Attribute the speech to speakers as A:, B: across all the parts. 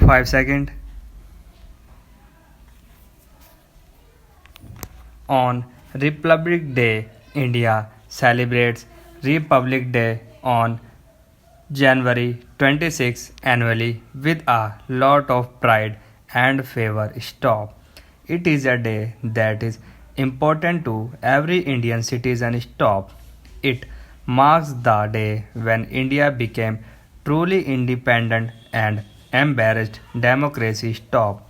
A: 5 seconds. On Republic Day, India celebrates Republic Day on January 26 annually with a lot of pride and favor. Stop. It is a day that is important to every Indian citizen. Stop. It marks the day when India became truly independent and embraced democracy. Stop.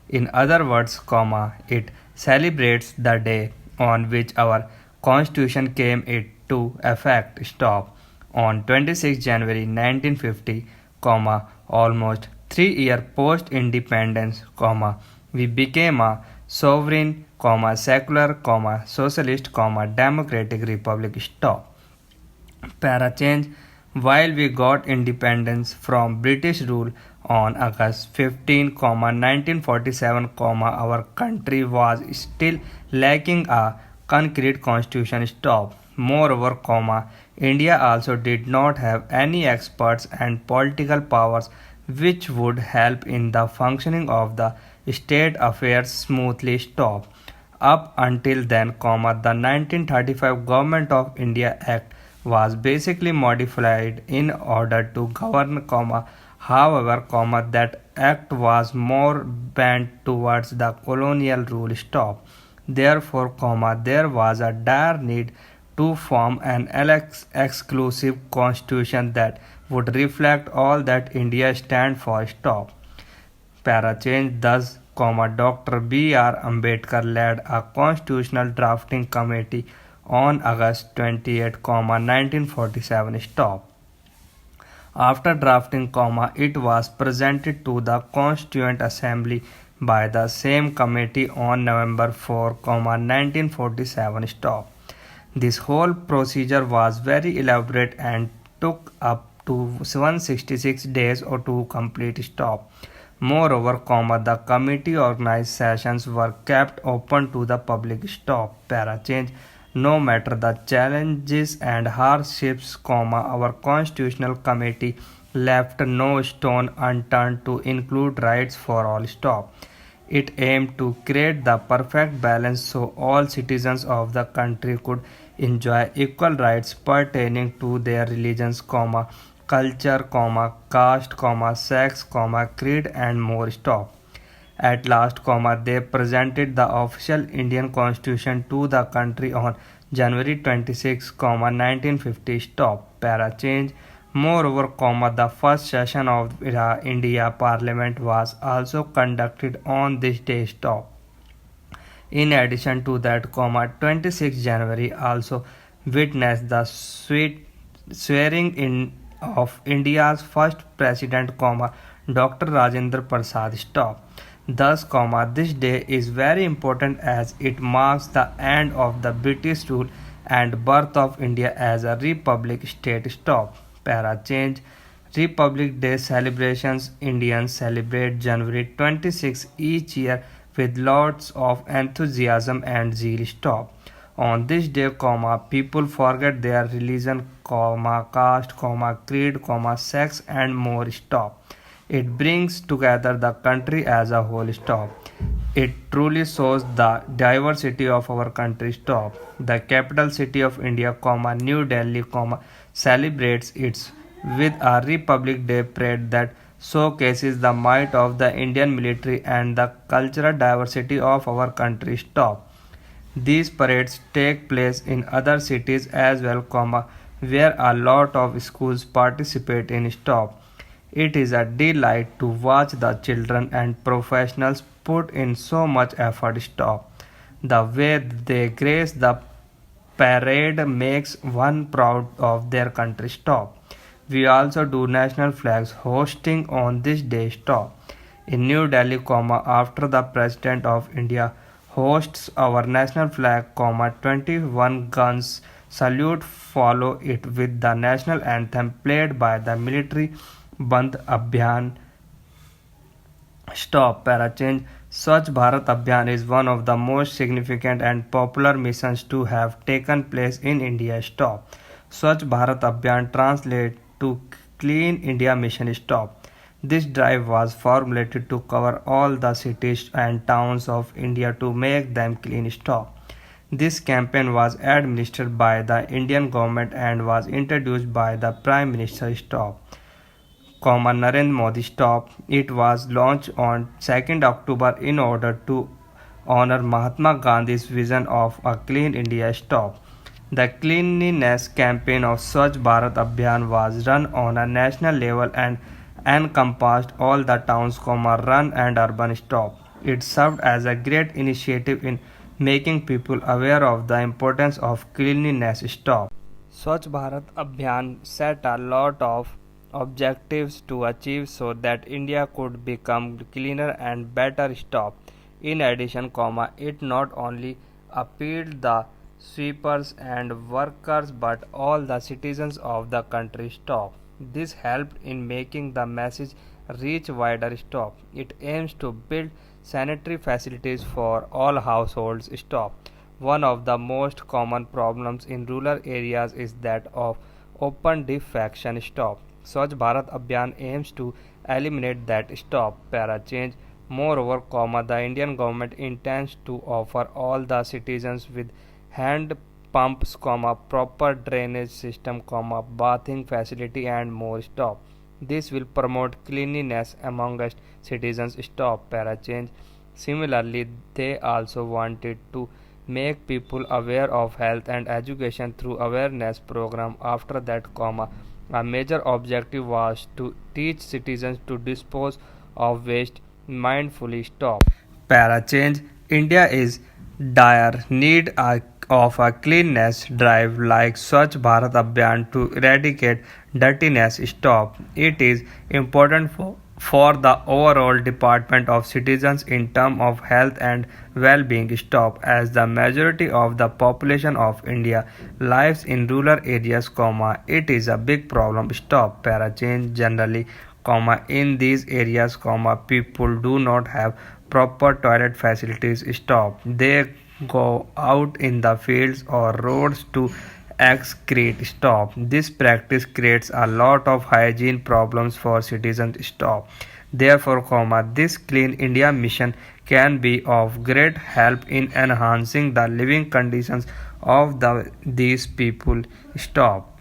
A: In other words, it celebrates the day on which our constitution came into effect. Stop. On 26 January 1950, almost 3 years post-independence, we became a sovereign, secular, socialist, democratic republic. Stop. Para change. While we got independence from British rule on August 15, 1947, our country was still lacking a concrete constitution. Stop. Moreover, India also did not have any experts and political powers which would help in the functioning of the state affairs smoothly. Stop. Up until then, the 1935 Government of India Act was basically modified in order to govern, however, that act was more bent towards the colonial rule. Stop. Therefore, there was a dire need to form an exclusive constitution that would reflect all that India stand for. Stop. Para change. Thus, Dr. B.R. Ambedkar led a constitutional drafting committee on August 28, 1947. Stop. After drafting, it was presented to the Constituent Assembly by the same committee on November 4, 1947. Stop. This whole procedure was very elaborate and took up to 166 days or to complete. Stop. Moreover, the committee organized sessions were kept open to the public. Stop. Para change. No matter the challenges and hardships, our constitutional committee left no stone unturned to include rights for all. Stop. It aimed to create the perfect balance so all citizens of the country could enjoy equal rights pertaining to their religions, culture, caste, sex, creed and more. Stop. At last, they presented the official Indian constitution to the country on January 26, 1950. Stop. Para change. Moreover, the first session of India Parliament was also conducted on this day. Stop. In addition to that, 26 January also witnessed the swearing in of India's first president, Dr. Rajendra Prasad. Stop. Thus, this day is very important as it marks the end of the British rule and birth of India as a republic state. Stop. Para change. Republic Day celebrations. Indians celebrate January 26 each year with lots of enthusiasm and zeal. Stop. On this day, people forget their religion, caste, creed, sex and more. Stop. It brings together the country as a whole. Stop. It truly shows the diversity of our country. Stop. The capital city of India, New Delhi, celebrates its with a Republic Day parade that showcases the might of the Indian military and the cultural diversity of our country. Stop. These parades take place in other cities as well, where a lot of schools participate in. Stop. It is a delight to watch the children and professionals put in so much effort. Stop. The way they grace the parade makes one proud of their country. Stop. We also do national flags hosting on this day. Stop. In New Delhi, after the President of India hosts our national flag, 21 guns salute follow it with the national anthem played by the military. Band Abhiyan. Stop. Para change. Swachh Bharat Abhiyan is one of the most significant and popular missions to have taken place in India. Stop. Swachh Bharat Abhiyan translates to Clean India Mission. Stop. This drive was formulated to cover all the cities and towns of India to make them clean. Stop. This campaign was administered by the Indian government and was introduced by the Prime Minister. Stop. Narendra Modi. Stop. It was launched on 2nd October in order to honor Mahatma Gandhi's vision of a clean India. Stop. The cleanliness campaign of Swachh Bharat Abhiyan was run on a national level and encompassed all the towns, run and urban. Stop. It served as a great initiative in making people aware of the importance of cleanliness. Stop. Swachh Bharat Abhiyan set a lot of objectives to achieve so that India could become cleaner and better. Stop. In addition, it not only appealed the sweepers and workers but all the citizens of the country. Stop. This helped in making the message reach wider. Stop. It aims to build sanitary facilities for all households. Stop. One of the most common problems in rural areas is that of open defecation. Stop. Swachh Bharat Abhiyan aims to eliminate that. Stop. Para change. Moreover, the Indian government intends to offer all the citizens with hand pumps, proper drainage system, bathing facility and more. Stop. This will promote cleanliness amongst citizens. Stop. Para change. Similarly, they also wanted to make people aware of health and education through awareness program. After that, a major objective was to teach citizens to dispose of waste mindfully. Stop. Para change. India is dire need of a cleanliness drive like Swachh Bharat Abhiyan to eradicate dirtiness. Stop. It is important for the overall development of citizens in terms of health and well-being. Stop. As the majority of the population of India lives in rural areas, it is a big problem. Stop. Para change. Generally, in these areas, people do not have proper toilet facilities. Stop. They go out in the fields or roads to excrete. Stop. This practice creates a lot of hygiene problems for citizens. Stop. Therefore, this Clean India mission can be of great help in enhancing the living conditions of these people. Stop.